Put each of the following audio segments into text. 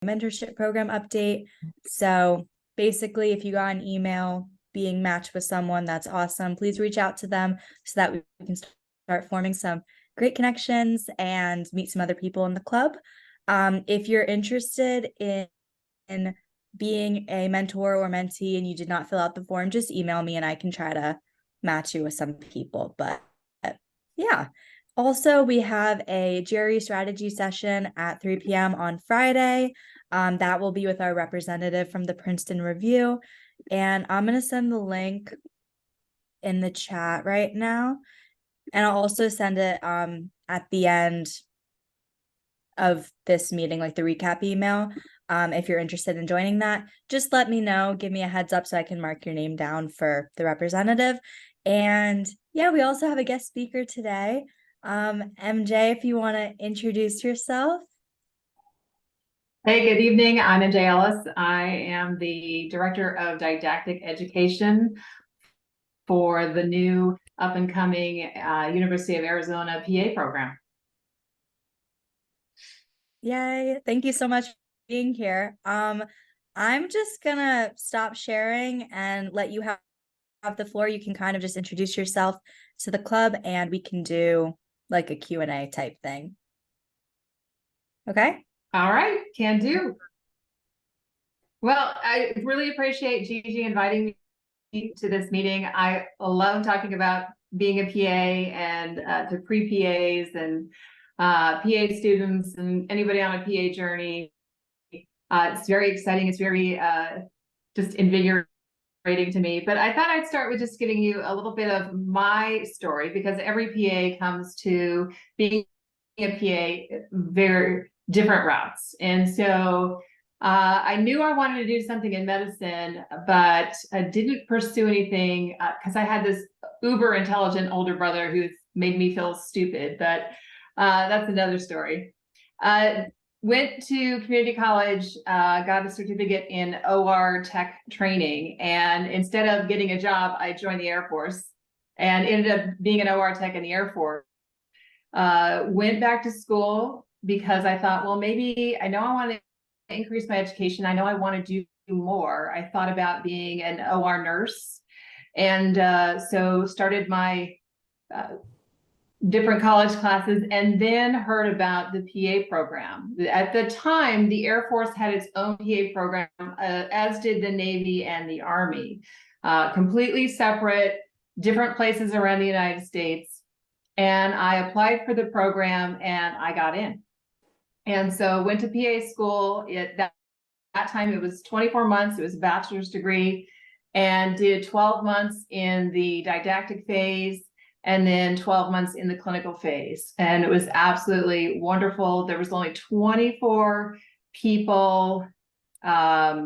mentorship program update. So basically, if you got an email being matched with someone, that's awesome. Please reach out to them so that we can start forming some great connections and meet some other people in the club. If you're interested in being a mentor or mentee and you did not fill out the form, just email me and I can try to match you with some people. But yeah. Also, we have a GRE strategy session at 3 p.m. on Friday. That will be with our representative from the Princeton Review. And I'm going to send the link in the chat right now. And I'll also send it at the end of this meeting, like the recap email. If you're interested in joining that, just let me know, give me a heads up so I can mark your name down for the representative. And yeah, we also have a guest speaker today. MJ, if you want to introduce yourself. Hey, good evening. I'm MJ Ellis. I am the Director of Didactic Education for the new up-and-coming University of Arizona PA program. Yay. Thank you so much for being here. I'm just gonna stop sharing and let you have the floor. You can kind of just introduce yourself to the club and we can do like a Q&A type thing. Okay? All right, can do. Well, I really appreciate Gigi inviting me to this meeting. I love talking about being a PA and to pre-PAs and PA students and anybody on a PA journey. It's very exciting. It's very just invigorating to me. But I thought I'd start with just giving you a little bit of my story, because every PA comes to being a PA very different routes. And so I knew I wanted to do something in medicine, but I didn't pursue anything because I had this uber intelligent older brother who made me feel stupid, but that's another story. Went to community college, got a certificate in OR tech training. And instead of getting a job, I joined the Air Force and ended up being an OR tech in the Air Force. Went back to school because I thought, well, maybe I know I want to increase my education. I know I want to do more. I thought about being an OR nurse. And so started my different college classes and then heard about the PA program. At the time, the Air Force had its own PA program, as did the Navy and the Army, completely separate, different places around the United States. And I applied for the program and I got in. And so went to PA school. That time it was 24 months. It was a bachelor's degree, and did 12 months in the didactic phase and then 12 months in the clinical phase. And it was absolutely wonderful. There was only 24 people that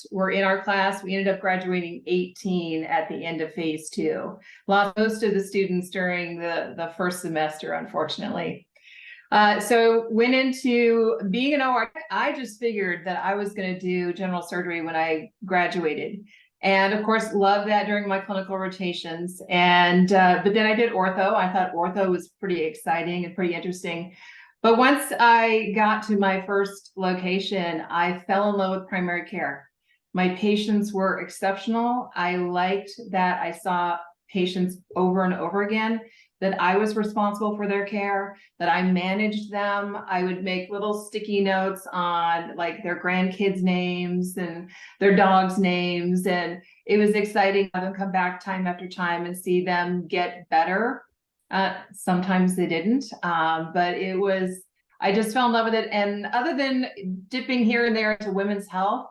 were in our class. We ended up graduating 18 at the end of phase 2. Lost most of the students during the first semester, unfortunately. So went into being an OR. I just figured that I was going to do general surgery when I graduated. And of course, loved that during my clinical rotations. And but then I did ortho. I thought ortho was pretty exciting and pretty interesting. But once I got to my first location, I fell in love with primary care. My patients were exceptional. I liked that I saw patients over and over again, that I was responsible for their care, that I managed them. I would make little sticky notes on like their grandkids' names and their dogs' names. And it was exciting to have them come back time after time and see them get better. Sometimes they didn't, but it was, I just fell in love with it. And other than dipping here and there into women's health,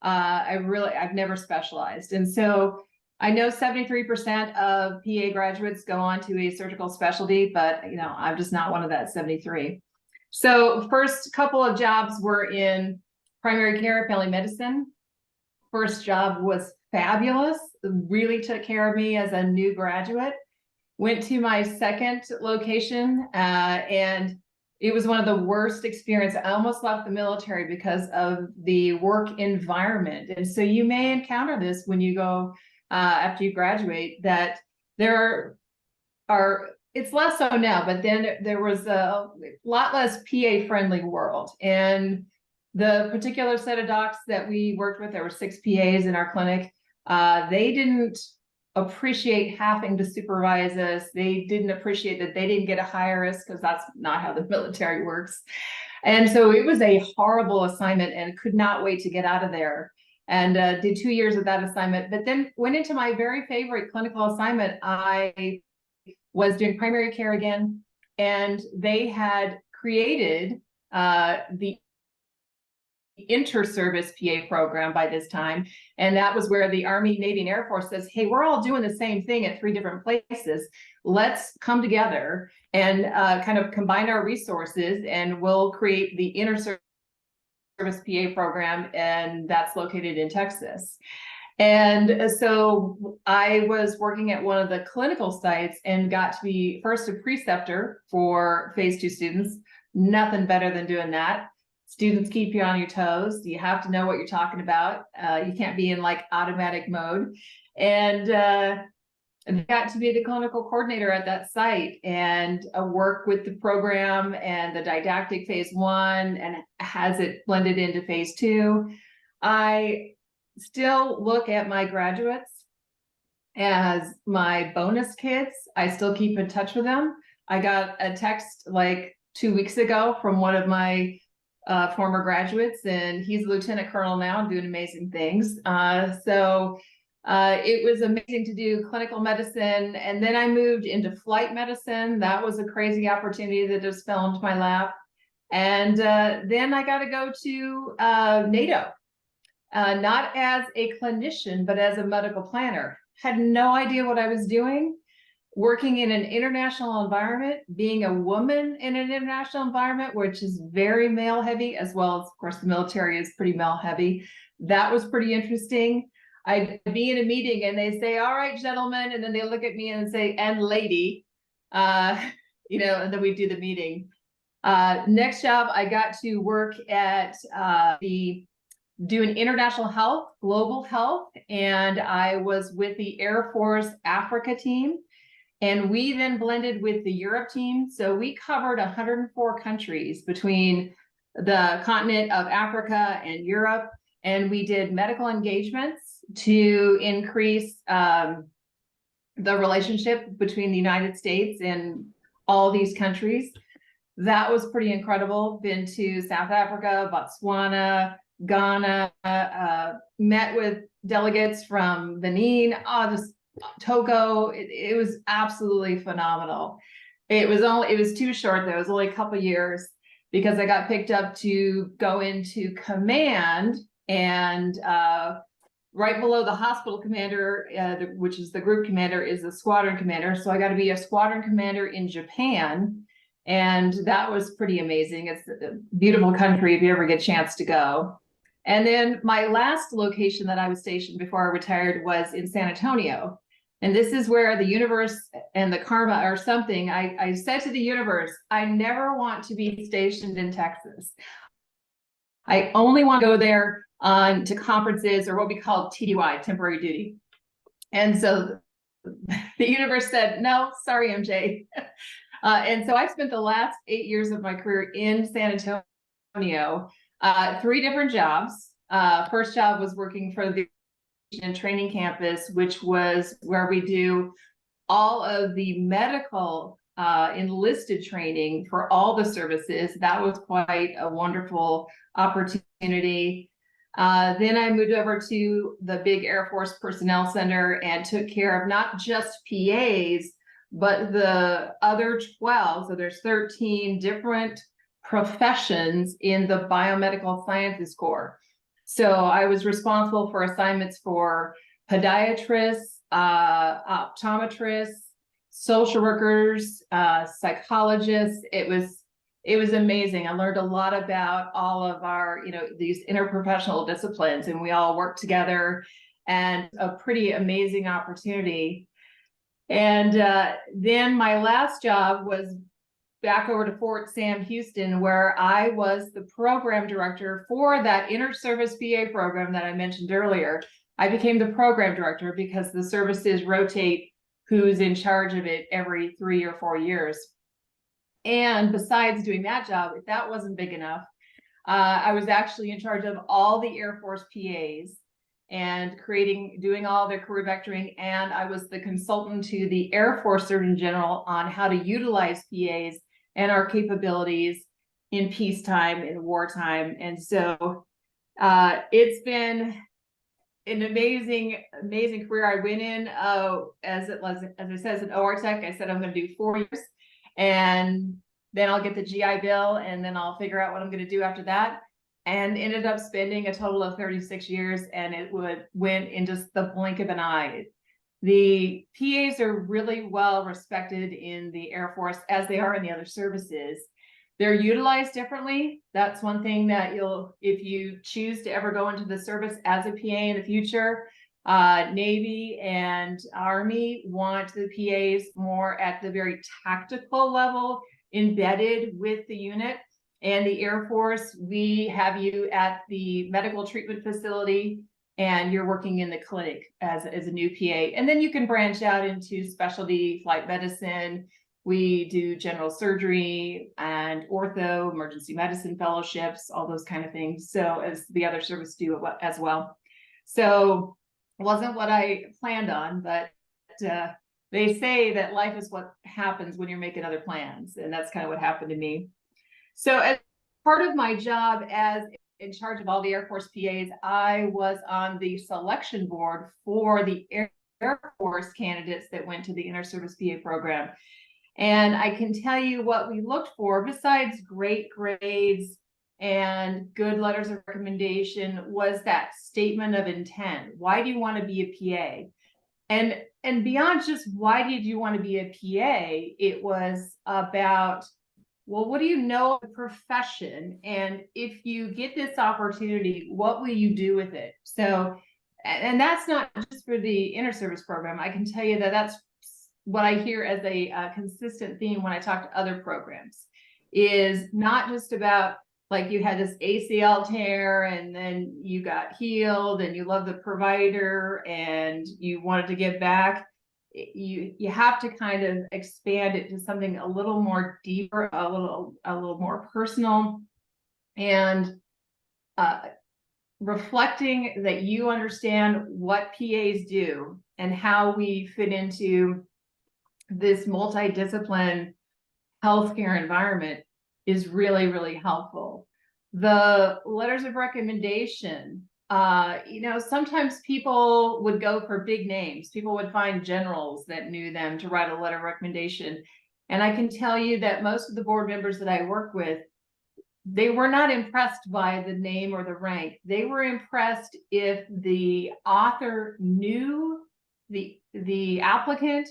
I've never specialized. And so I know 73% of PA graduates go on to a surgical specialty, but I'm just not one of that 73. So first couple of jobs were in primary care, family medicine. First job was fabulous, really took care of me as a new graduate. Went to my second location and it was one of the worst experiences. I almost left the military because of the work environment. And so you may encounter this when you go after you graduate, that there are, it's less so now, but then there was a lot less PA friendly world. And The particular set of docs that we worked with, there were 6 PAs in our clinic. They didn't appreciate having to supervise us. They didn't appreciate that they didn't get to hire us, because that's not how the military works. And so it was a horrible assignment, and could not wait to get out of there. And did 2 years of that assignment, but then went into my very favorite clinical assignment. I was doing primary care again, and they had created the inter-service PA program by this time. And that was where the Army, Navy, and Air Force says, hey, we're all doing the same thing at 3 different places. Let's come together and kind of combine our resources, and we'll create the inter-service PA program, and that's located in Texas. And so I was working at one of the clinical sites and got to be first a preceptor for phase 2 students. Nothing better than doing that. Students keep you on your toes. You have to know what you're talking about. You can't be in like automatic mode. And got to be the clinical coordinator at that site, and work with the program and the didactic phase 1, and has it blended into phase 2. I still look at my graduates as my bonus kids. I still keep in touch with them. I got a text like 2 weeks ago from one of my former graduates, and he's a lieutenant colonel now and doing amazing things. It was amazing to do clinical medicine. And then I moved into flight medicine. That was a crazy opportunity that just fell into my lap. And then I got to go to NATO, not as a clinician, but as a medical planner. Had no idea what I was doing. Working in an international environment, being a woman in an international environment, which is very male heavy, as well as, of course, the military is pretty male heavy. That was pretty interesting. I'd be in a meeting and they say, all right, gentlemen. And then they look at me and say, and lady, and then we do the meeting. Next job, I got to work at doing international health, global health. And I was with the Air Force Africa team. And we then blended with the Europe team. So we covered 104 countries between the continent of Africa and Europe. And we did medical engagements to increase the relationship between the United States and all these countries. That was pretty incredible. Been to South Africa, Botswana, Ghana, met with delegates from Benin, Togo. It was absolutely phenomenal. It was too short though. It was only a couple years, because I got picked up to go into command, and right below the hospital commander, which is the group commander, is the squadron commander. So I got to be a squadron commander in Japan, and that was pretty amazing. It's a beautiful country if you ever get a chance to go. And then my last location that I was stationed before I retired was in San Antonio. And this is where the universe and the karma are something. I said to the universe, I never want to be stationed in Texas. I only want to go there to conferences, or what we call TDY, temporary duty. And so the universe said, no, sorry, MJ. And so I spent the last 8 years of my career in San Antonio, 3 different jobs. First job was working for the training campus, which was where we do all of the medical enlisted training for all the services. That was quite a wonderful opportunity. Then I moved over to the big Air Force Personnel Center and took care of not just PAs, but the other 12. So there's 13 different professions in the Biomedical Sciences Corps. So I was responsible for assignments for podiatrists, optometrists, social workers, psychologists. It was amazing. I learned a lot about all of our, these interprofessional disciplines, and we all worked together, and a pretty amazing opportunity. And then my last job was back over to Fort Sam Houston, where I was the program director for that inter-service PA program that I mentioned earlier. I became the program director because the services rotate who's in charge of it every 3 or 4 years. And besides doing that job, if that wasn't big enough, I was actually in charge of all the Air Force PAs and doing all their career vectoring. And I was the consultant to the Air Force Surgeon General on how to utilize PAs and our capabilities in peacetime, in wartime. And so it's been an amazing career. I went in as I said, as an OR tech. I said I'm going to do 4 years, and then I'll get the GI Bill, and then I'll figure out what I'm going to do after that. And ended up spending a total of 36 years, and it went in just the blink of an eye. The PAs are really well respected in the Air Force, as they are in the other services. They're utilized differently. That's one thing that if you choose to ever go into the service as a PA in the future, Navy and Army want the PAs more at the very tactical level, embedded with the unit. And the Air Force, we have you at the medical treatment facility, and you're working in the clinic as a new PA. And then you can branch out into specialty flight medicine. We do general surgery and ortho, emergency medicine fellowships, all those kind of things. So as the other service do as well. So it wasn't what I planned on, but they say that life is what happens when you're making other plans. And that's kind of what happened to me. So as part of my job as in charge of all the Air Force PAs, I was on the selection board for the Air Force candidates that went to the Inter-Service PA program. And I can tell you what we looked for, besides great grades and good letters of recommendation, was that statement of intent. Why do you want to be a PA? And beyond just why did you want to be a PA, it was about, well, what do you know of the profession? And if you get this opportunity, what will you do with it? So, and that's not just for the inter-service program. I can tell you that that's what I hear as a consistent theme when I talk to other programs, is not just about like you had this ACL tear and then you got healed and you love the provider and you wanted to give back. You have to kind of expand it to something a little more deeper, a little more personal, and reflecting that you understand what PAs do and how we fit into this multidiscipline healthcare environment is really, really helpful. The letters of recommendation, sometimes people would go for big names. People would find generals that knew them to write a letter of recommendation. And I can tell you that most of the board members that I work with, they were not impressed by the name or the rank. They were impressed if the author knew the applicant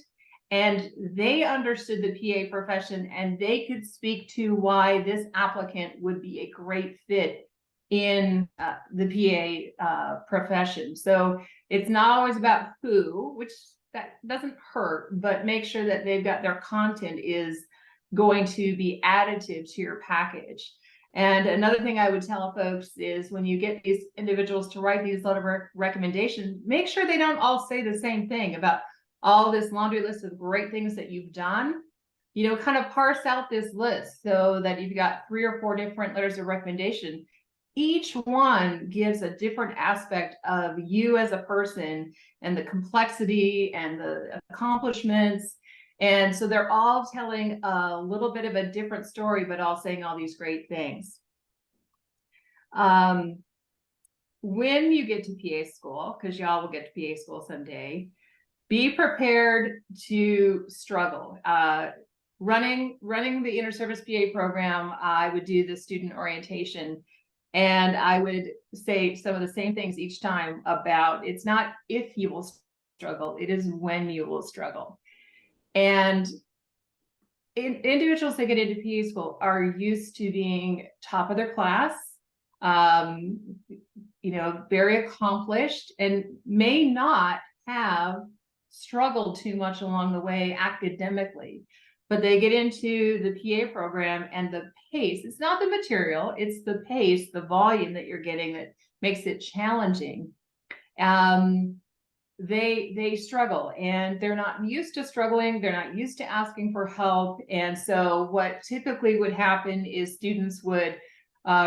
and they understood the PA profession and they could speak to why this applicant would be a great fit in the PA profession. So it's not always about who, which that doesn't hurt, but make sure that they've got their content is going to be additive to your package. And another thing I would tell folks is when you get these individuals to write these letter of recommendation, make sure they don't all say the same thing about all this laundry list of great things that you've done. Kind of parse out this list so that you've got 3 or 4 different letters of recommendation. Each one gives a different aspect of you as a person and the complexity and the accomplishments. And so they're all telling a little bit of a different story, but all saying all these great things. When you get to PA school, because y'all will get to PA school someday, be prepared to struggle. Running the inter-service PA program, I would do the student orientation, and I would say some of the same things each time about it's not if you will struggle, it is when you will struggle. And individuals that get into PA school are used to being top of their class, very accomplished, and may not have struggled too much along the way academically, but they get into the PA program and the pace, it's not the material, it's the pace, the volume that you're getting that makes it challenging. They struggle and they're not used to struggling. They're not used to asking for help. And so what typically would happen is students would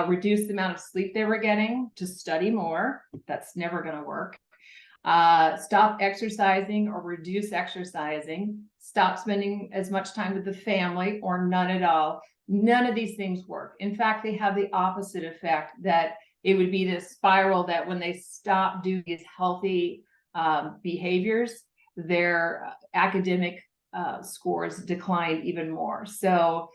reduce the amount of sleep they were getting to study more. That's never going to work. Stop exercising or reduce exercising, stop spending as much time with the family or none at all. None of these things work. In fact, they have the opposite effect, that it would be this spiral that when they stop doing these healthy behaviors, their academic scores decline even more. So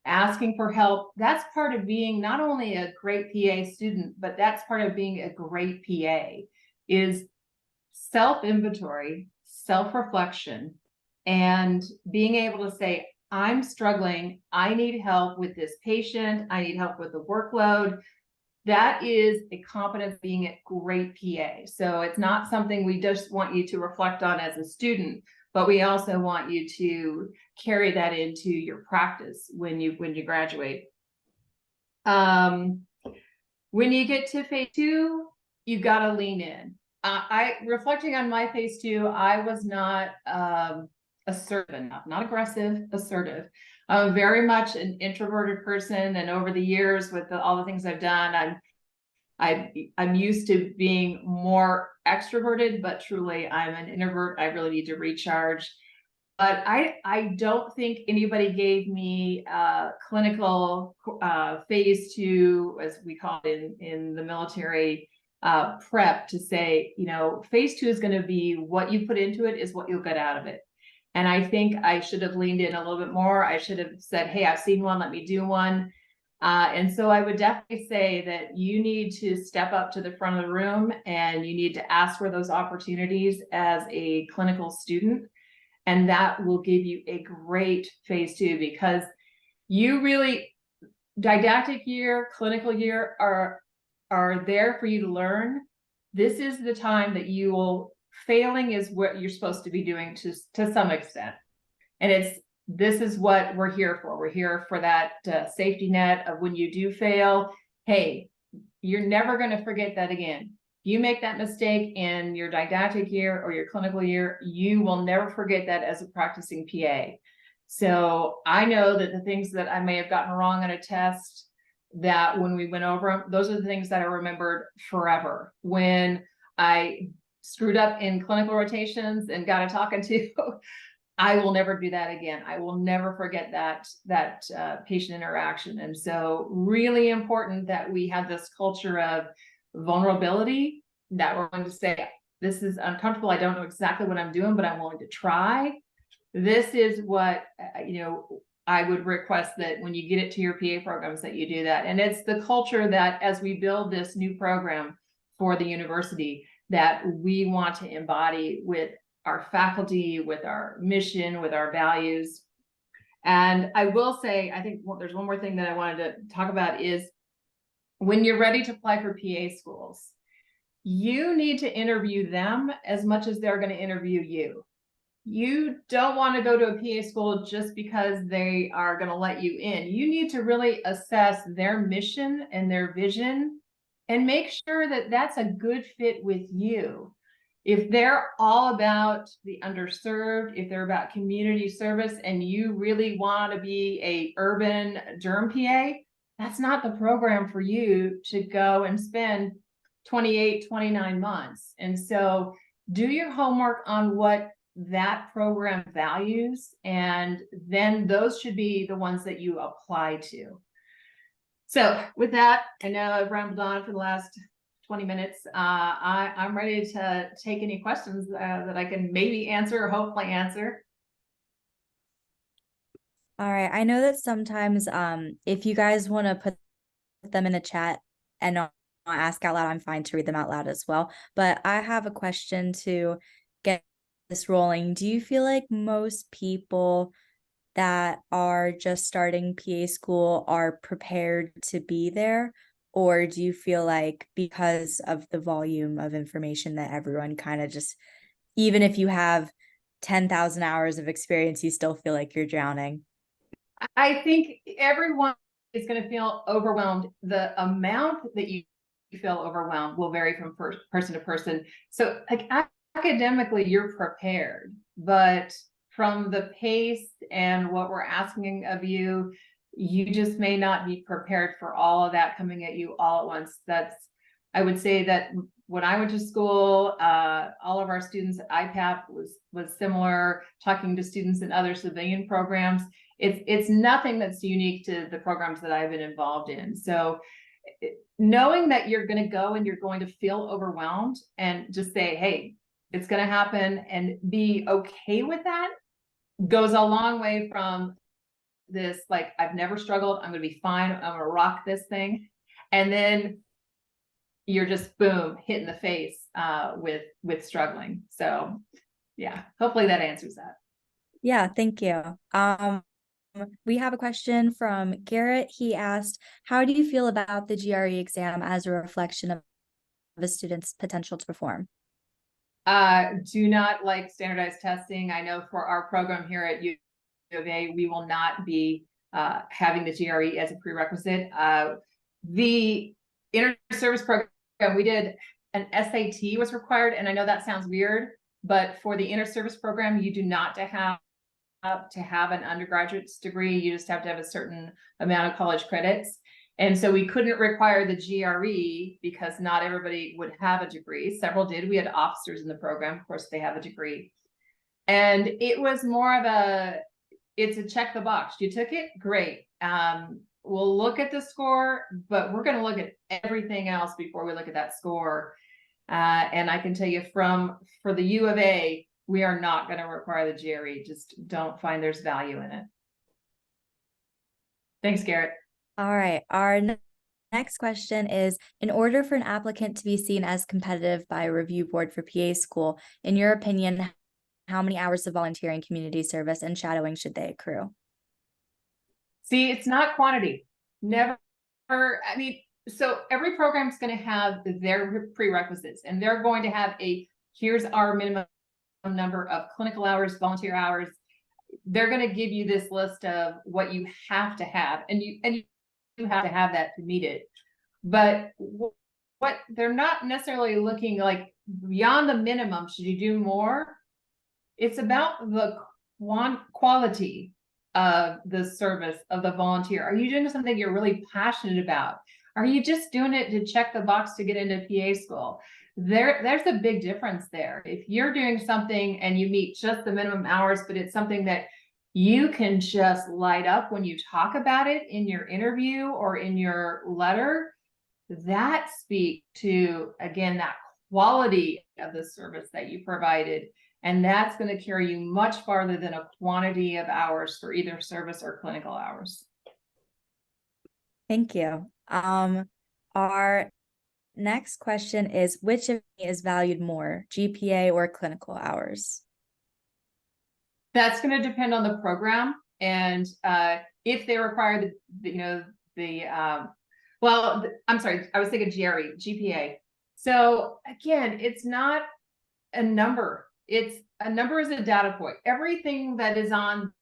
asking for help, that's part of being not only a great PA student, but that's part of being a great PA, is self-inventory, self-reflection, and being able to say, I'm struggling, I need help with this patient, I need help with the workload. That is a competence being a great PA. So it's not something we just want you to reflect on as a student, but we also want you to carry that into your practice when you graduate. When you get to phase 2, you got to lean in. Reflecting on my phase 2, I was not assertive enough, not aggressive, assertive. I'm very much an introverted person, and over the years, with all the things I've done, I'm used to being more extroverted, but truly I'm an introvert. I really need to recharge. But I don't think anybody gave me clinical phase 2, as we call it in the military, prep, to say, you know, phase 2 is going to be what you put into it is what you'll get out of it. And I think I should have leaned in a little bit more. I should have said, hey, I've seen one, let me do one. And so I would definitely say that you need to step up to the front of the room, and you need to ask for those opportunities as a clinical student. And that will give you a great phase 2, because you really, didactic year, clinical year are there for you to learn. This is the time that you will, failing is what you're supposed to be doing to some extent. And this is what we're here for. We're here for that safety net of when you do fail, hey, you're never going to forget that again. If you make that mistake in your didactic year or your clinical year, you will never forget that as a practicing PA. So I know that the things that I may have gotten wrong on a test, that when we went over them, those are the things that I remembered forever. When I screwed up in clinical rotations and got a talking to, I will never do that again. I will never forget that patient interaction. And so really important that we have this culture of vulnerability, that we're going to say, this is uncomfortable. I don't know exactly what I'm doing, but I'm willing to try. This is what, I would request that when you get it to your PA programs that you do that. And it's the culture that as we build this new program for the university, that we want to embody with our faculty, with our mission, with our values. And I will say, I think there's one more thing that I wanted to talk about is when you're ready to apply for PA schools, you need to interview them as much as they're going to interview you. You don't want to go to a PA school just because they are going to let you in. You need to really assess their mission and their vision and make sure that that's a good fit with you. If they're all about the underserved, if they're about community service, and you really want to be a urban derm PA, that's not the program for you to go and spend 28, 29 months. And so do your homework on what that program values, and then those should be the ones that you apply to. So with that, I know I've rambled on for the last 20 minutes. I'm ready to take any questions that I can maybe answer or hopefully answer. All right. I know that sometimes if you guys want to put them in a chat and not ask out loud, I'm fine to read them out loud as well. But I have a question to get this rolling. Do you feel like most people that are just starting PA school are prepared to be there? Or do you feel like because of the volume of information that everyone kind of just, even if you have 10,000 hours of experience, you still feel like you're drowning? I think everyone is going to feel overwhelmed. The amount that you feel overwhelmed will vary from person to person. So like academically, you're prepared, but from the pace and what we're asking of you, you just may not be prepared for all of that coming at you all at once. I would say that when I went to school, all of our students at IPAP was similar, talking to students in other civilian programs. It's nothing that's unique to the programs that I've been involved in. So knowing that you're going to go and you're going to feel overwhelmed and just say, hey, it's going to happen, and be okay with that goes a long way from this, like, I've never struggled, I'm going to be fine, I'm going to rock this thing. And then you're just boom, hit in the face with struggling. So yeah, hopefully that answers that. Yeah, thank you. We have a question from Garrett. He asked, how do you feel about the GRE exam as a reflection of a student's potential to perform? Do not like standardized testing. I know for our program here at U of A, we will not be having the GRE as a prerequisite. The inter-service program, we did an SAT was required, and I know that sounds weird, but for the inter-service program, you do not have to have an undergraduate's degree. You just have to have a certain amount of college credits. And so we couldn't require the GRE because not everybody would have a degree. Several did. We had officers in the program. Of course, they have a degree. And it was more of it's a check the box. You took it, great. We'll look at the score, but we're going to look at everything else before we look at that score. And I can tell you for the U of A, we are not going to require the GRE. Just don't find there's value in it. Thanks, Garrett. All right. Our next question is, in order for an applicant to be seen as competitive by a review board for PA school, in your opinion, how many hours of volunteering, community service, and shadowing should they accrue? See, it's not quantity. Never. I mean, so every program is going to have their prerequisites, and they're going to have here's our minimum number of clinical hours, volunteer hours. They're going to give you this list of what you have to have, and you have to have that to meet it. But what they're not necessarily looking like beyond the minimum. Should you do more? It's about the quality of the service of the volunteer. Are you doing something you're really passionate about? Are you just doing it to check the box to get into PA school? There's a big difference there. If you're doing something and you meet just the minimum hours, but it's something that you can just light up when you talk about it in your interview or in your letter, that speaks to, again, that quality of the service that you provided. And that's going to carry you much farther than a quantity of hours for either service or clinical hours. Thank you. Our next question is, which of me is valued more, GPA or clinical hours? That's going to depend on the program, and if they require I'm sorry, I was thinking GPA. So again, it's not a number. A number is a data point. Everything that is on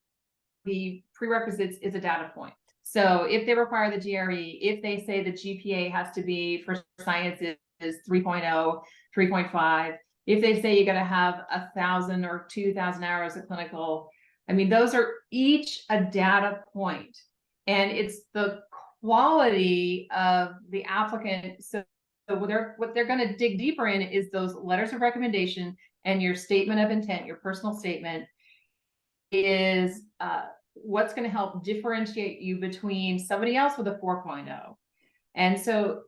the prerequisites is a data point. So if they require the GRE, if they say the GPA has to be for science is 3.0, 3.5, if they say you got to have 1,000 or 2,000 hours of clinical, I mean, those are each a data point, and it's the quality of the applicant. So what they're going to dig deeper in is those letters of recommendation and your statement of intent, your personal statement is what's going to help differentiate you between somebody else with a 4.0. And so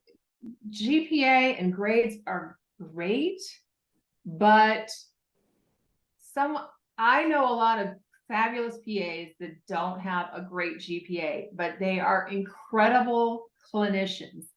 GPA and grades are great, but I know a lot of fabulous PAs that don't have a great GPA, but they are incredible clinicians.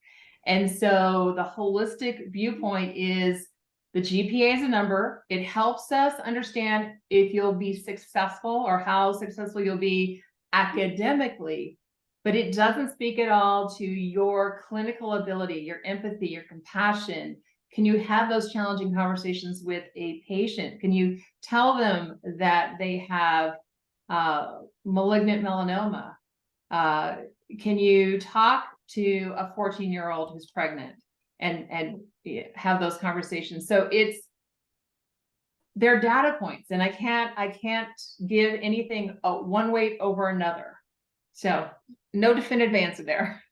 And so the holistic viewpoint is the GPA is a number. It helps us understand if you'll be successful or how successful you'll be academically, but it doesn't speak at all to your clinical ability, your empathy, your compassion. Can you have those challenging conversations with a patient? Can you tell them that they have malignant melanoma? Can you talk to a 14-year-old who's pregnant and have those conversations? So they're data points, and I can't give anything one weight over another. So no definitive answer there.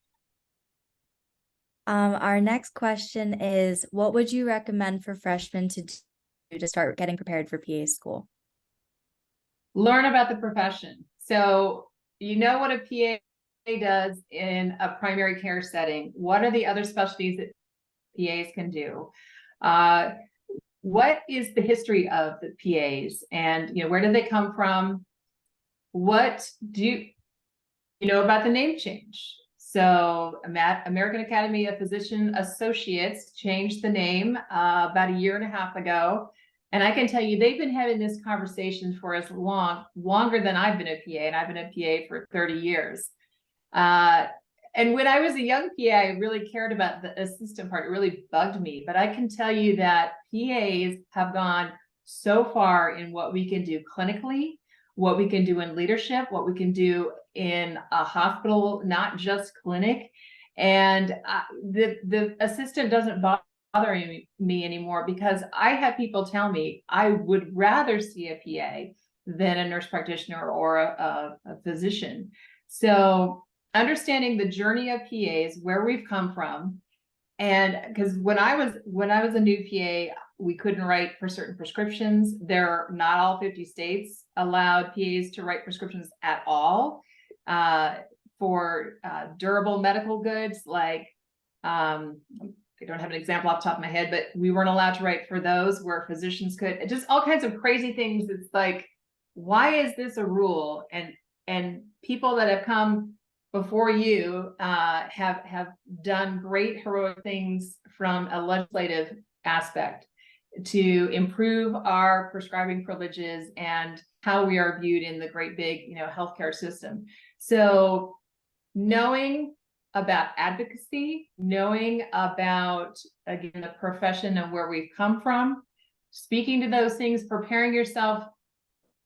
Our next question is, what would you recommend for freshmen to do to start getting prepared for PA school? Learn about the profession. So you know what a PA does in a primary care setting. What are the other specialties that PAs can do? What is the history of the PAs, and where did they come from? What do you know about the name change? So American Academy of Physician Associates changed the name about 1.5 years ago. And I can tell you, they've been having this conversation for as longer than I've been a PA, and I've been a PA for 30 years. And when I was a young PA, I really cared about the assistant part. It really bugged me. But I can tell you that PAs have gone so far in what we can do clinically, what we can do in leadership, what we can do in a hospital, not just clinic. And the assistant doesn't bother me anymore, because I have people tell me I would rather see a PA than a nurse practitioner or a physician. So understanding the journey of PAs, where we've come from. And because when I was a new PA, we couldn't write for certain prescriptions. Not all 50 states allowed PAs to write prescriptions at all for durable medical goods. Like, I don't have an example off the top of my head, but we weren't allowed to write for those, where physicians could. Just all kinds of crazy things. It's like, why is this a rule? And people that have come before you have done great heroic things from a legislative aspect to improve our prescribing privileges and how we are viewed in the great big healthcare system. So knowing about advocacy, knowing about, again, the profession and where we've come from, speaking to those things, preparing yourself.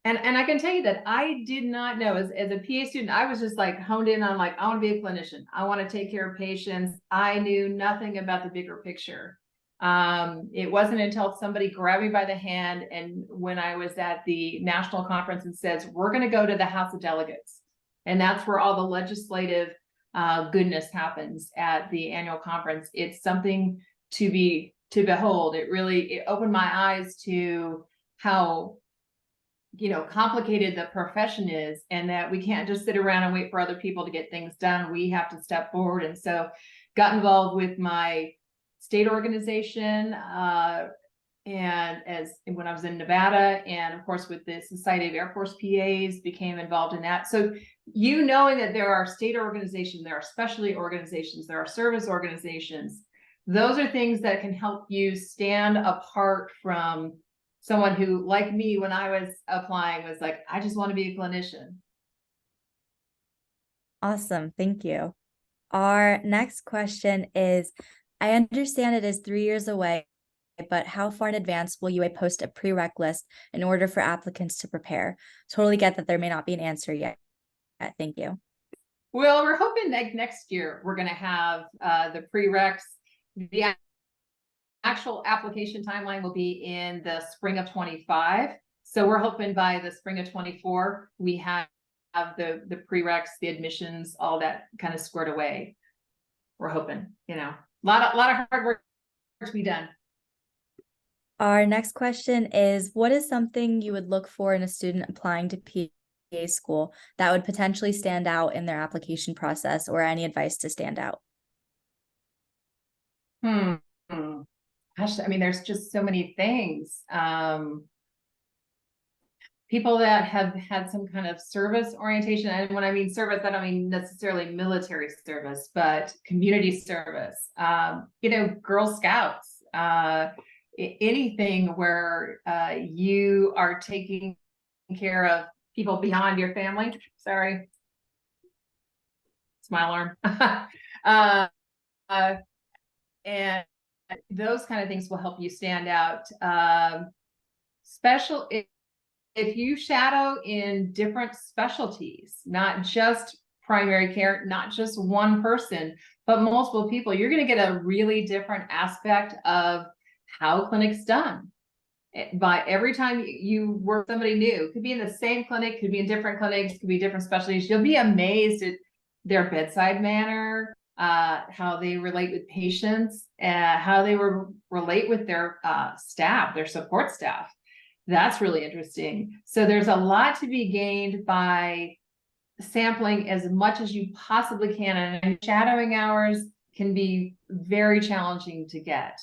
And I can tell you that I did not know, as a PA student, I was just like honed in on, like, I want to be a clinician. I want to take care of patients. I knew nothing about the bigger picture. It wasn't until somebody grabbed me by the hand, and when I was at the national conference, and says, we're going to go to the House of Delegates. And that's where all the legislative goodness happens at the annual conference. It's something to behold. It opened my eyes to how complicated the profession is, and that we can't just sit around and wait for other people to get things done. We have to step forward. And so got involved with my state organization and when I was in Nevada, and of course with the Society of Air Force PAs, became involved in that. So knowing that there are state organizations, there are specialty organizations, there are service organizations, those are things that can help you stand apart from someone who, like me, when I was applying, was like, I just want to be a clinician. Awesome. Thank you. Our next question is, I understand it is 3 years away, but how far in advance will UA post a prereq list in order for applicants to prepare? Totally get that there may not be an answer yet. Thank you. Well, we're hoping like next year we're going to have the prereqs. The actual application timeline will be in the spring of 25. So we're hoping by the spring of 24, we have the prereqs, the admissions, all that kind of squared away. We're hoping, a lot of hard work to be done. Our next question is, what is something you would look for in a student applying to PA school that would potentially stand out in their application process, or any advice to stand out? Gosh, I mean, there's just so many things. People that have had some kind of service orientation, and when I mean service, I don't mean necessarily military service, but community service. Girl Scouts, anything where you are taking care of people beyond your family. Sorry, it's my alarm. And those kind of things will help you stand out. If you shadow in different specialties, not just primary care, not just one person, but multiple people, you're going to get a really different aspect of how clinic's done. By every time you work somebody new, could be in the same clinic, could be in different clinics, could be different specialties. You'll be amazed at their bedside manner, how they relate with patients, how they relate with their staff, their support staff. That's really interesting. So there's a lot to be gained by sampling as much as you possibly can, and shadowing hours can be very challenging to get.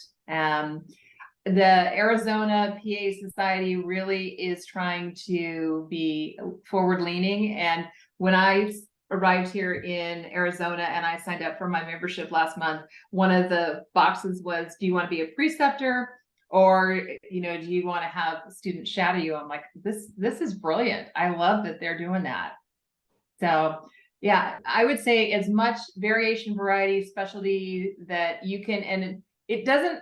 The Arizona PA Society really is trying to be forward leaning. And when I arrived here in Arizona and I signed up for my membership last month, one of the boxes was, do you want to be a preceptor? Or, you know, do you want to have students shadow you? I'm like, this is brilliant. I love that they're doing that. So yeah, I would say as much variation, variety, specialty that you can, and it doesn't,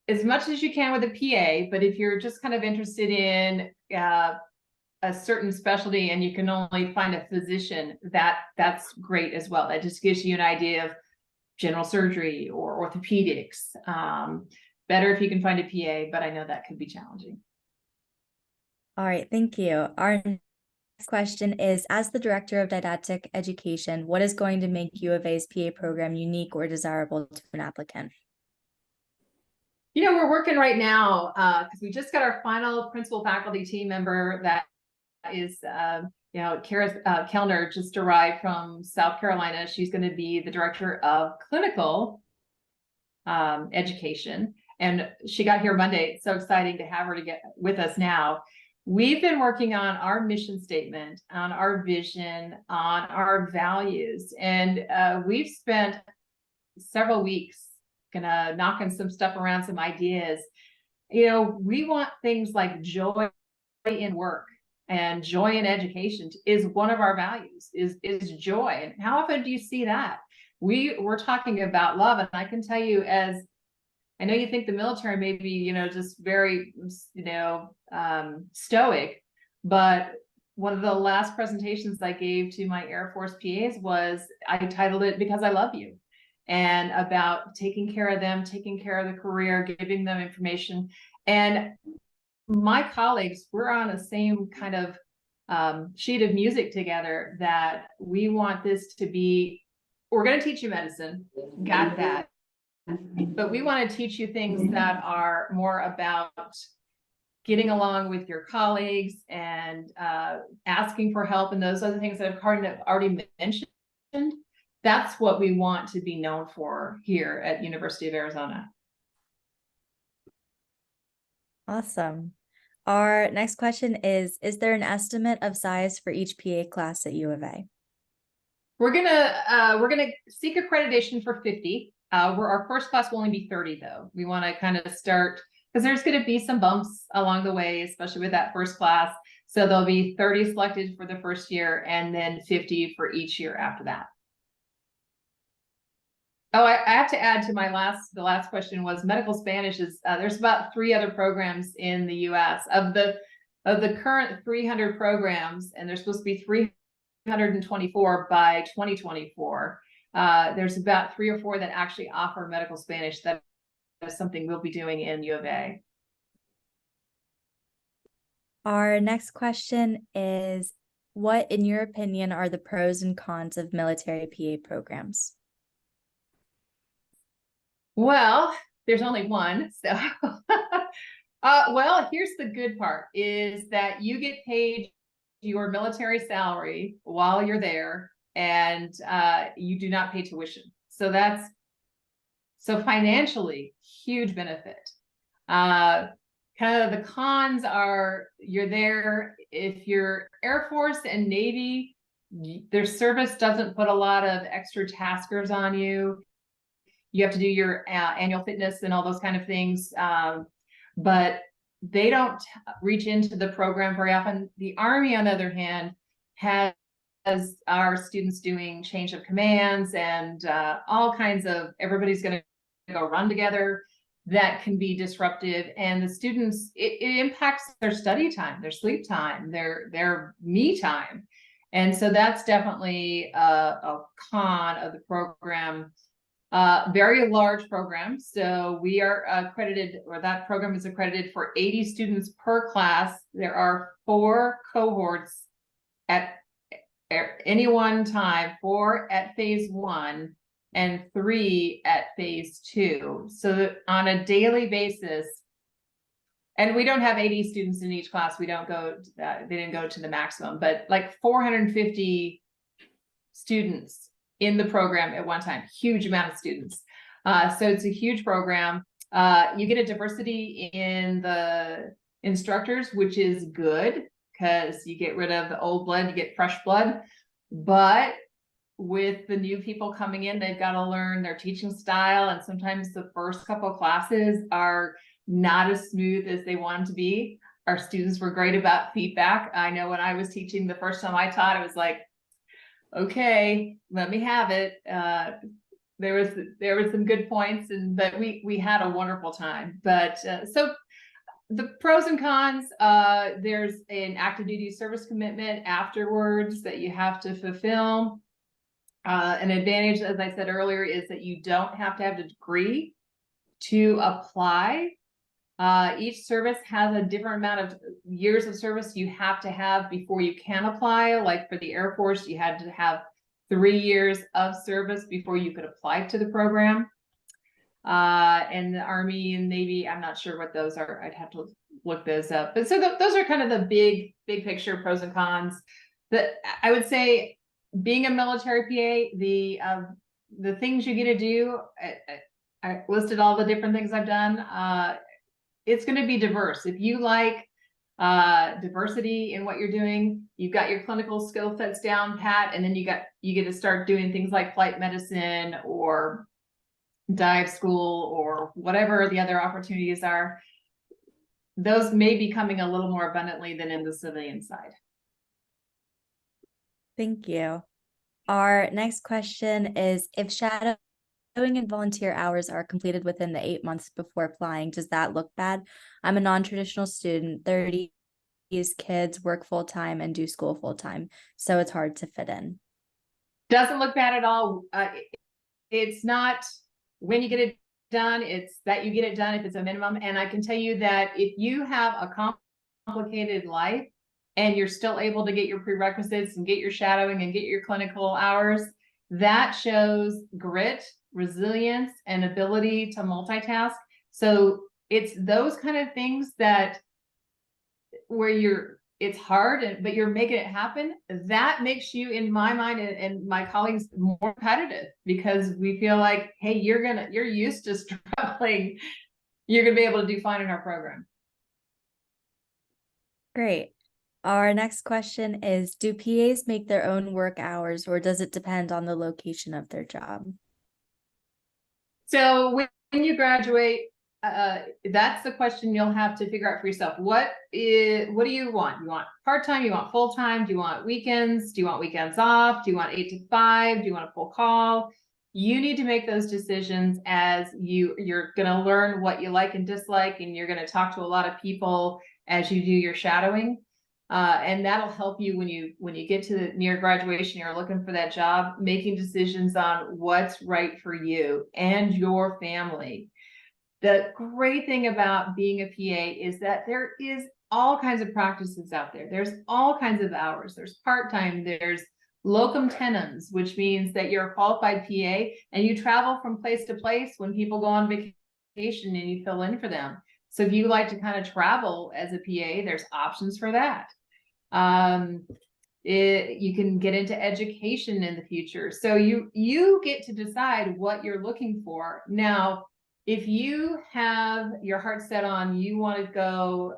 as much as you can with a PA, but if you're just kind of interested in a certain specialty and you can only find a physician, that's great as well. That just gives you an idea of general surgery or orthopedics. Better if you can find a PA, but I know that could be challenging. All right, thank you. Our next question is, as the Director of Didactic Education, what is going to make U of A's PA program unique or desirable to an applicant? You know, we're working right now because we just got our final principal faculty team member that is, you know, Kara Kellner just arrived from South Carolina. She's going to be the Director of Clinical Education. And she got here Monday. It's so exciting to have her to get with us now. We've been working on our mission statement, on our vision, on our values. And we've spent several weeks gonna knocking some stuff around, some ideas. You know, we want things like joy in work and joy in education is one of our values, is joy. And how often do you see that? We're talking about love, and I can tell you, as I know you think the military may be, you know, just very, you know, stoic, but one of the last presentations I gave to my Air Force PAs was, I titled it Because I Love You, and about taking care of them, taking care of the career, giving them information. And my colleagues, we're on the same kind of sheet of music together, that we want this to be, we're going to teach you medicine, got that. But we want to teach you things that are more about getting along with your colleagues and asking for help and those other things that I've already mentioned. That's what we want to be known for here at University of Arizona. Awesome. Our next question is there an estimate of size for each PA class at U of A? We're gonna seek accreditation for 50. Our first class will only be 30 though. We want to kind of start, because there's going to be some bumps along the way, especially with that first class. So there'll be 30 selected for the first year and then 50 for each year after that. Oh, I have to add to the last question was medical Spanish is, there's about 3 other programs in the US of the current 300 programs, and there's supposed to be 324 by 2024. There's about 3 or 4 that actually offer medical Spanish. That is something we'll be doing in U of A. Our next question is, what, in your opinion, are the pros and cons of military PA programs? Well, there's only one, so well, here's the good part, is that you get paid your military salary while you're there, and you do not pay tuition. So that's, so financially, huge benefit. Kind of the cons are, you're there, if you're Air Force and Navy, their service doesn't put a lot of extra taskers on you. You have to do your annual fitness and all those kind of things, but they don't reach into the program very often. The Army, on the other hand, has our students doing change of commands and all kinds of, everybody's going to go run together. That can be disruptive, and the students, it impacts their study time, their sleep time, their me time. And so that's definitely a con of the program. Very large program. So we are accredited, or that program is accredited for 80 students per class. There are 4 cohorts at any one time, 4 at phase 1 and 3 at phase 2. So that on a daily basis, and we don't have 80 students in each class. We don't go, they didn't go to the maximum, but like 450 students in the program at one time, huge amount of students. So it's a huge program. You get a diversity in the instructors, which is good because you get rid of the old blood, you get fresh blood. But with the new people coming in, they've got to learn their teaching style. And sometimes the first couple of classes are not as smooth as they want them to be. Our students were great about feedback. I know when I was teaching the first time I taught, it was like, okay, let me have it. There was some good points, but we had a wonderful time. But so the pros and cons, there's an active duty service commitment afterwards that you have to fulfill. An advantage, as I said earlier, is that you don't have to have a degree to apply. Each service has a different amount of years of service you have to have before you can apply. Like for the Air Force, you had to have 3 years of service before you could apply to the program. And the Army and Navy, I'm not sure what those are. I'd have to look those up. But so those are kind of the big picture pros and cons. That I would say, being a military PA, the things you get to do, I listed all the different things I've done. It's going to be diverse. If you like diversity in what you're doing, you've got your clinical skill sets down pat, and then you get to start doing things like flight medicine or dive school or whatever the other opportunities are. Those may be coming a little more abundantly than in the civilian side. Thank you. Our next question is, if shadowing and volunteer hours are completed within the 8 months before applying, does that look bad? I'm a non-traditional student, 30 kids, work full-time and do school full-time, so it's hard to fit in. Doesn't look bad at all. It's not when you get it done, it's that you get it done if it's a minimum. And I can tell you that if you have a complicated life and you're still able to get your prerequisites and get your shadowing and get your clinical hours, that shows grit, resilience, and ability to multitask. So it's those kind of things that where it's hard, but you're making it happen. That makes you, in my mind and my colleagues, more competitive, because we feel like, hey, you're used to struggling. You're gonna be able to do fine in our program. Great. Our next question is, do PAs make their own work hours, or does it depend on the location of their job? So when you graduate, that's the question you'll have to figure out for yourself. What do you want? You want part-time? You want full-time? Do you want weekends? Do you want weekends off? Do you want 8 to 5? Do you want a full call? You need to make those decisions as you're going to learn what you like and dislike, and you're going to talk to a lot of people as you do your shadowing. And that'll help you when you get to near graduation, you're looking for that job, making decisions on what's right for you and your family. The great thing about being a PA is that there is all kinds of practices out there. There's all kinds of hours. There's part-time, there's locum tenens, which means that you're a qualified PA and you travel from place to place when people go on vacation and you fill in for them. So if you like to kind of travel as a PA, there's options for that. You can get into education in the future. So you get to decide what you're looking for. Now, if you have your heart set on, you want to go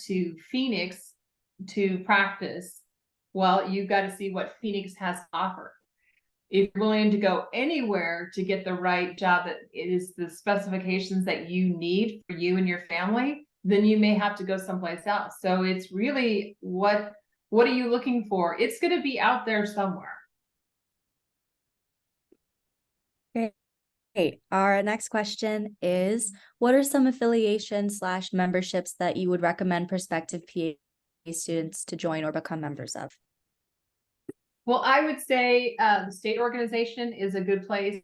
to Phoenix to practice, well, you've got to see what Phoenix has to offer. If you're willing to go anywhere to get the right job that is the specifications that you need for you and your family, then you may have to go someplace else. So it's really what are you looking for? It's going to be out there somewhere. Great. Our next question is, what are some affiliations / memberships that you would recommend prospective PA students to join or become members of? Well, I would say the state organization is a good place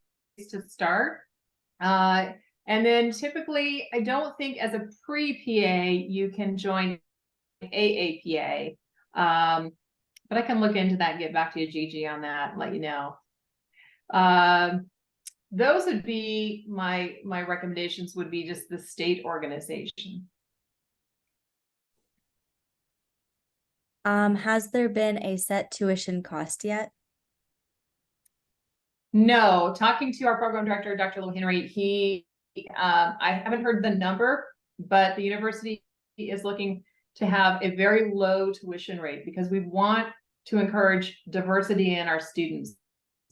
to start. And then typically, I don't think as a pre-PA, you can join AAPA. but I can look into that and get back to you, Gigi, on that and let you know. Those would be my recommendations would be just the state organization. Has there been a set tuition cost yet? No, talking to our program director, Dr. Lou Henry, I haven't heard the number, but the university is looking to have a very low tuition rate because we want to encourage diversity in our students.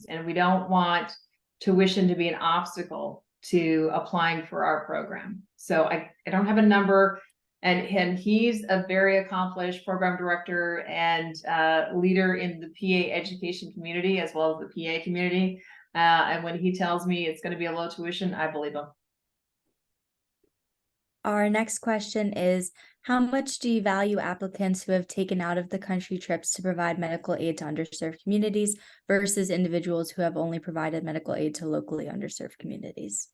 And we don't want tuition to be an obstacle to applying for our program. So I don't have a number, and he's a very accomplished program director and leader in the PA education community as well as the PA community. And when he tells me it's going to be a low tuition, I believe him. Our next question is, how much do you value applicants who have taken out of the country trips to provide medical aid to underserved communities versus individuals who have only provided medical aid to locally underserved communities?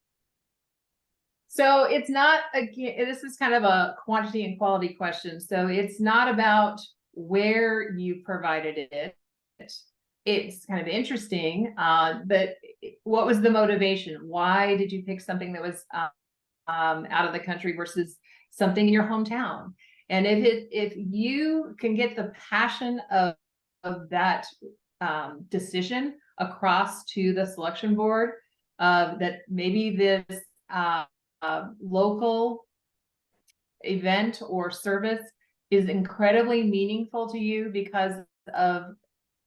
So it's not, again, this is kind of a quantity and quality question. So it's not about where you provided it. It's kind of interesting, but what was the motivation? Why did you pick something that was out of the country versus something in your hometown? And if you can get the passion of that decision across to the selection board, that maybe this local event or service is incredibly meaningful to you because of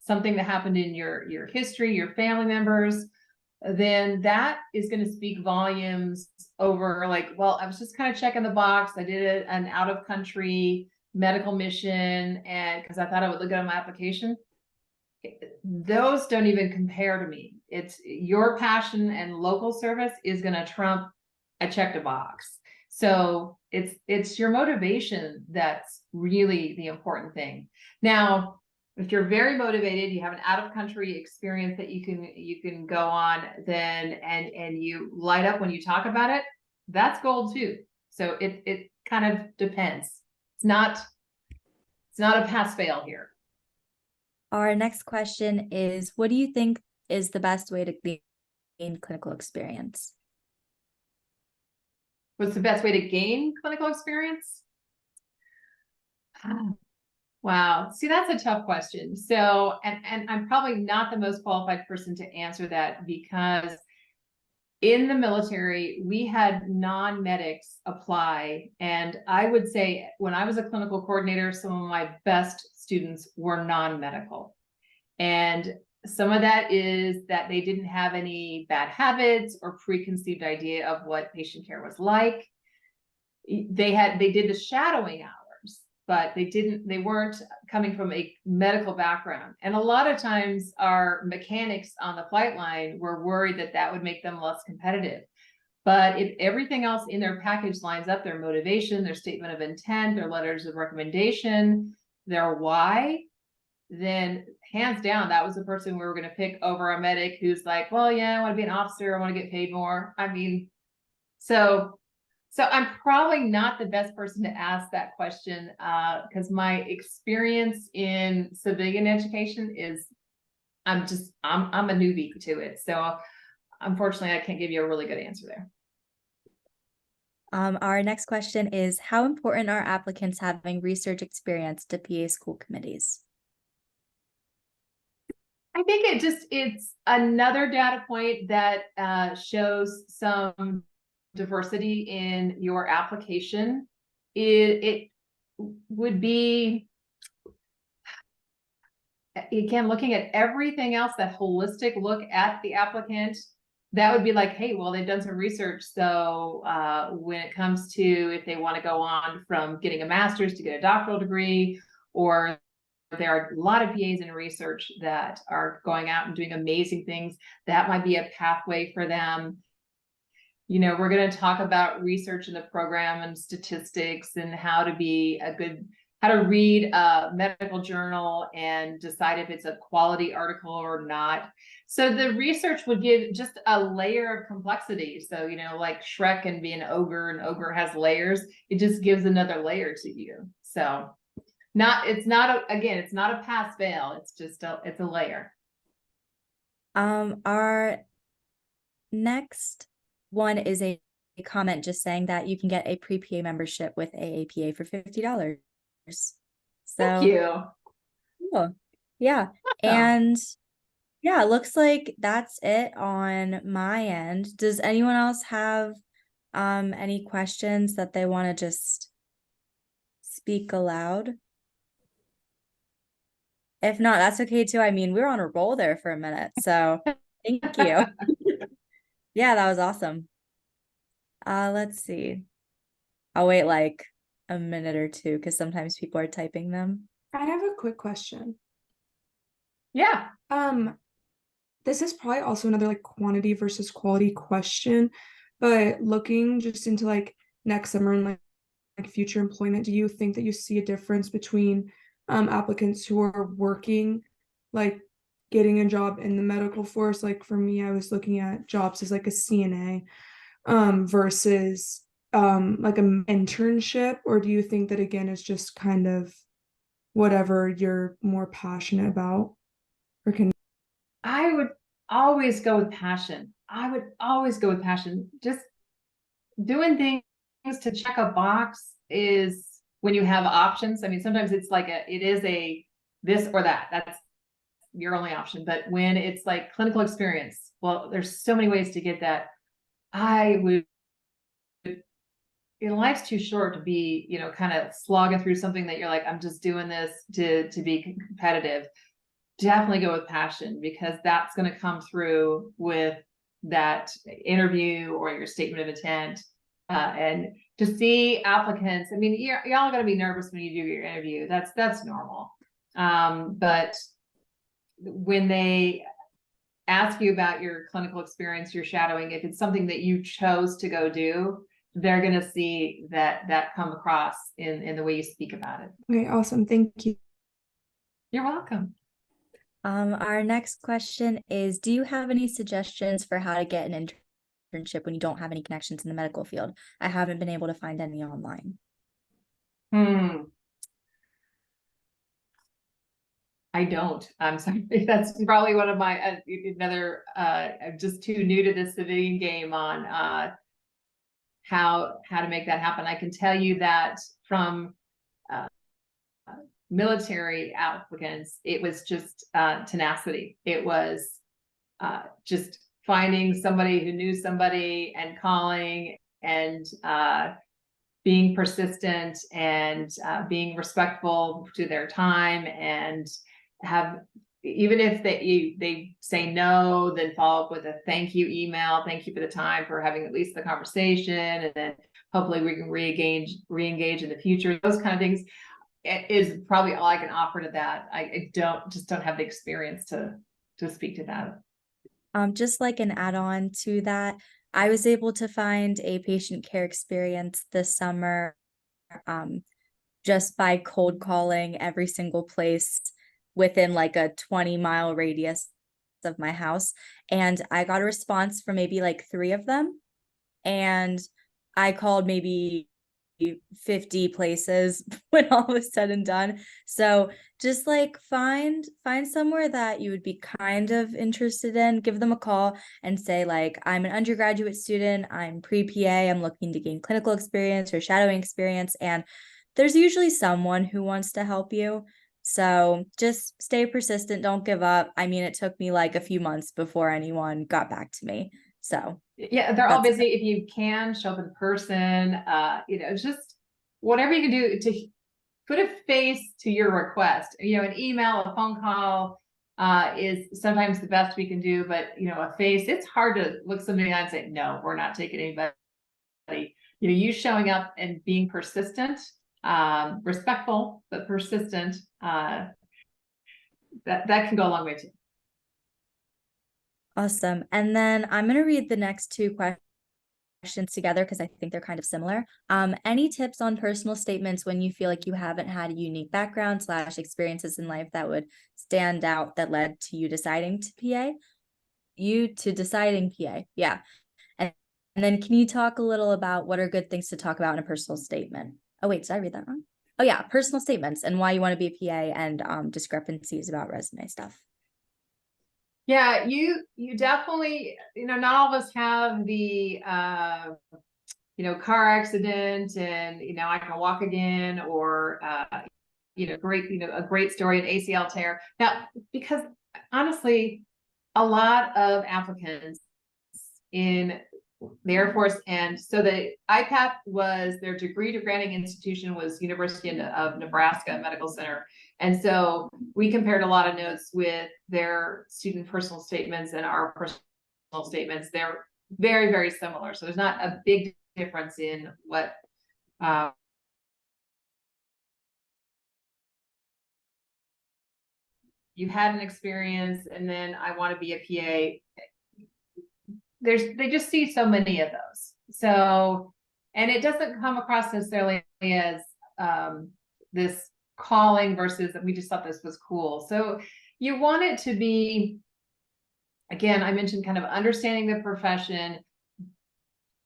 something that happened in your history, your family members, then that is going to speak volumes over like, well, I was just kind of checking the box. I did an out of country medical mission and because I thought I would look good on my application. Those don't even compare to me. It's your passion and local service is going to trump I checked a box. So it's your motivation that's really the important thing. Now, if you're very motivated, you have an out-of-country experience that you can go on, then and you light up when you talk about it, that's gold too. So it kind of depends. It's not a pass-fail here. Our next question is, what do you think is the best way to gain clinical experience? What's the best way to gain clinical experience? Wow. See, that's a tough question. So, and I'm probably not the most qualified person to answer that because in the military, we had non-medics apply. And I would say when I was a clinical coordinator, some of my best students were non-medical. And some of that is that they didn't have any bad habits or preconceived idea of what patient care was like. They did the shadowing hours, but they weren't coming from a medical background. And a lot of times our mechanics on the flight line were worried that that would make them less competitive. But if everything else in their package lines up, their motivation, their statement of intent, their letters of recommendation, their why, then hands down, that was the person we were going to pick over a medic who's like, well, yeah, I want to be an officer. I want to get paid more. I mean, so I'm probably not the best person to ask that question because my experience in civilian education is, I'm a newbie to it. So unfortunately, I can't give you a really good answer there. Our next question is, how important are applicants having research experience to PA school committees? I think it's another data point that shows some diversity in your application. It would be, again, looking at everything else, that holistic look at the applicant, that would be like, hey, well, they've done some research. So when it comes to if they want to go on from getting a master's to get a doctoral degree, or there are a lot of PAs in research that are going out and doing amazing things, that might be a pathway for them. You know, we're going to talk about research in the program and statistics and how to read a medical journal and decide if it's a quality article or not. So the research would give just a layer of complexity. So, you know, like Shrek and be an ogre, and ogre has layers. It just gives another layer to you. So it's not again, it's not a pass fail. It's just it's a layer. Our next one is a comment just saying that you can get a pre-PA membership with AAPA for $50. Thank So you. cool. Yeah. And yeah, it looks like that's it on my end. Does anyone else have any questions that they want to just speak aloud? If not, that's okay too. I mean, we were on a roll there for a minute, so thank you. Yeah, that was awesome. Let's see. I'll wait like a minute or two because sometimes people are typing them. I have a quick question. Yeah. This is probably also another like quantity versus quality question, but looking just into like next summer and like future employment, do you think that you see a difference between applicants who are working, like getting a job in the medical force? Like for me, I was looking at jobs as like a CNA versus like an internship, or do you think that again is just kind of whatever you're more passionate about or can I would always go with passion. I would always go with passion. Just doing things to check a box is when you have options. I mean, sometimes it's like it is a this or that. That's your only option. But when it's like clinical experience, well, there's so many ways to get that. I would, your life's too short to be, kind of slogging through something that you're like, I'm just doing this to be competitive. Definitely go with passion, because that's going to come through with that interview or your statement of intent. And to see applicants, I mean, y'all got to be nervous when you do your interview. That's normal. But when they ask you about your clinical experience, your shadowing, if it's something that you chose to go do, they're going to see that come across in the way you speak about it. Okay, awesome. Thank you. You're welcome. Our next question is, do you have any suggestions for how to get an internship when you don't have any connections in the medical field? I haven't been able to find any online. I don't. I'm sorry. That's probably one of my another. I'm just too new to this civilian game on how to make that happen. I can tell you that from military applicants, it was just tenacity. It was just finding somebody who knew somebody and calling and being persistent and being respectful to their time, and have, even if they say no, then follow up with a thank you email. Thank you for the time, for having at least the conversation, and then hopefully we can re-engage in the future. Those kind of things is probably all I can offer to that. I don't have the experience to speak to that. Just like an add-on to that, I was able to find a patient care experience this summer just by cold calling every single place within like a 20-mile radius of my house. And I got a response from maybe like 3 of them. And I called maybe 50 places when all was said and done. So just like find somewhere that you would be kind of interested in, give them a call and say like, I'm an undergraduate student, I'm pre-PA, I'm looking to gain clinical experience or shadowing experience, and there's usually someone who wants to help you. So just stay persistent, don't give up. I mean, it took me like a few months before anyone got back to me. So yeah, they're all busy. If you can show up in person, just whatever you can do to put a face to your request. An email, a phone call is sometimes the best we can do, but a face, it's hard to look somebody in the eye and say, no, we're not taking anybody. You showing up and being persistent, respectful, but persistent, that can go a long way too. Awesome. And then I'm going to read the next 2 questions together because I think they're kind of similar. Any tips on personal statements when you feel like you haven't had a unique background / experiences in life that would stand out that led to you deciding to PA? Deciding PA. Yeah. And then can you talk a little about what are good things to talk about in a personal statement? Oh, wait, did I read that wrong? Oh yeah, personal statements and why you want to be a PA and discrepancies about resume stuff. Yeah, you definitely, not all of us have the car accident and I can walk again, or a great story, an ACL tear. Now, because honestly, a lot of applicants in the Air Force, and so the IPAP was their degree granting institution was University of Nebraska Medical Center. And so we compared a lot of notes with their student personal statements and our personal statements. They're very, very similar. So there's not a big difference in what you had an experience and then I want to be a PA. They just see so many of those. So, and it doesn't come across necessarily as this calling versus we just thought this was cool. So you want it to be, again, I mentioned kind of understanding the profession.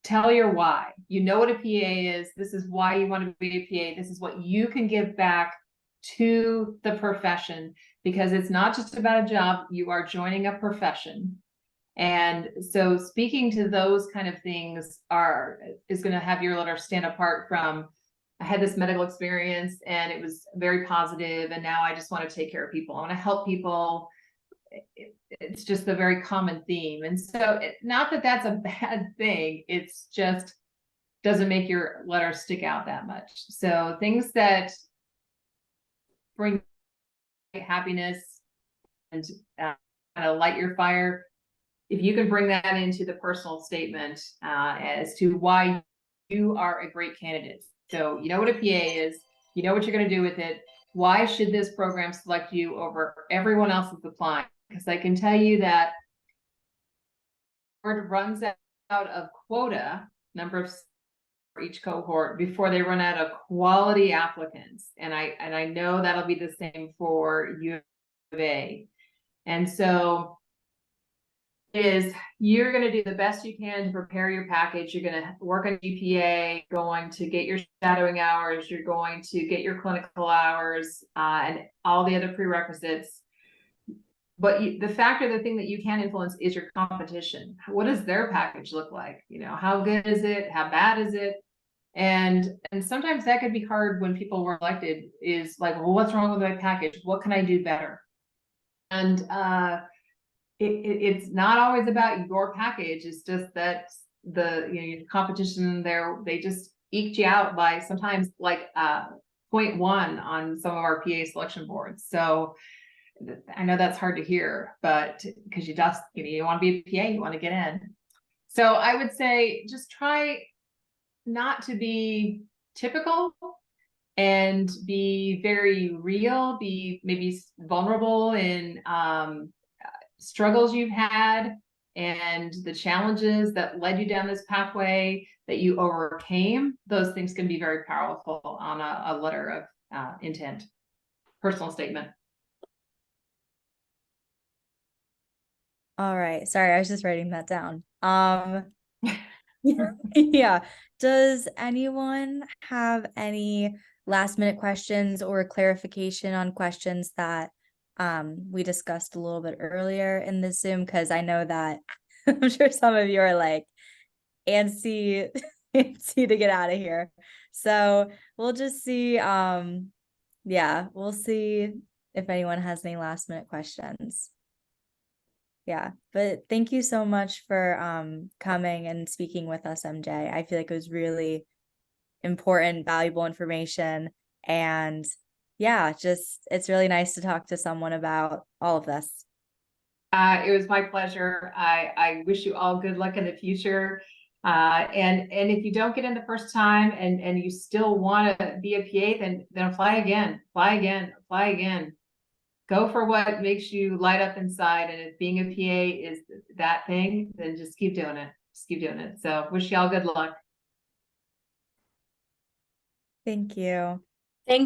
Tell your why. You know what a PA is. This is why you want to be a PA. This is what you can give back to the profession, because it's not just about a job. You are joining a profession. And so speaking to those kind of things is going to have your letter stand apart from, I had this medical experience and it was very positive, and now I just want to take care of people. I want to help people. It's just a very common theme. And so not that that's a bad thing. It's just doesn't make your letter stick out that much. So things that bring happiness and kind of light your fire, if you can bring that into the personal statement as to why you are a great candidate. So you know what a PA is, you know what you're going to do with it. Why should this program select you over everyone else that's applying? Because I can tell you that it runs out of quota number of for each cohort before they run out of quality applicants. And I know that'll be the same for U of A. And so you're going to do the best you can to prepare your package. You're going to work on GPA, going to get your shadowing hours, you're going to get your clinical hours, and all the other prerequisites. But the thing that you can influence is your competition. What does their package look like? How good is it? How bad is it? And sometimes that could be hard when people were elected, is like, well, what's wrong with my package? What can I do better? And it's not always about your package. It's just that the competition there, they just eked you out by sometimes like 0.1 on some of our PA selection boards. So I know that's hard to hear, but because you just you want to be a PA, you want to get in. So I would say just try not to be typical and be very real, be maybe vulnerable in struggles you've had and the challenges that led you down this pathway that you overcame. Those things can be very powerful on a letter of intent, personal statement. All right. Sorry, I was just writing that down. Yeah. Does anyone have any last minute questions or clarification on questions that we discussed a little bit earlier in the Zoom? Because I know that I'm sure some of you are like antsy to get out of here. So we'll just see. Yeah, we'll see if anyone has any last minute questions. Yeah, but thank you so much for coming and speaking with us, MJ. I feel like it was really important, valuable information. And yeah, it's really nice to talk to someone about all of this. It was my pleasure. I wish you all good luck in the future. And if you don't get in the first time and you still want to be a PA, then apply again, apply again, apply again. Go for what makes you light up inside. And if being a PA is that thing, then just keep doing it. Just keep doing it. So wish y'all good luck. Thank you. Thank